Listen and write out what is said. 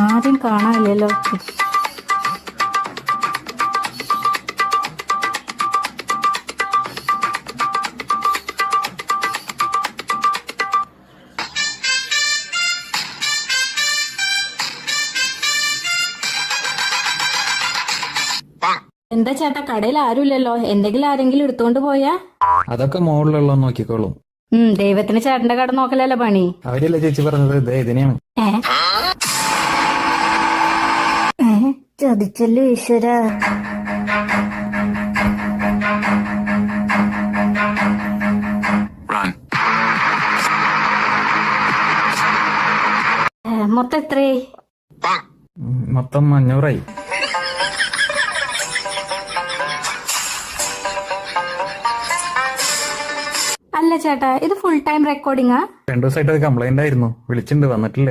ആരും കാണാനില്ലല്ലോ. എന്താ ചേട്ടാ, കടയിൽ ആരുമില്ലല്ലോ. എന്തെങ്കിലും ആരെങ്കിലും എടുത്തോണ്ട് പോയാ? അതൊക്കെ മുകളിലുള്ള നോക്കിക്കോളും. ദൈവത്തിന് ചേട്ടന്റെ കട നോക്കലല്ലോ പണി. അവരല്ലേ ചേച്ചി പറഞ്ഞത് ഇതിനെയാണ്. ചതിച്ചല്ലോ ഈശ്വര. മൊത്തം എത്രയായി? മൊത്തം 500 അല്ല ചേട്ടാ, ഇത് ഫുൾ ടൈം റെക്കോർഡിംഗാ? 2 ദിവസമായിട്ട് അത് കംപ്ലൈന്റ് ആയിരുന്നു. വിളിച്ചിട്ടുണ്ട്, വന്നിട്ടില്ല.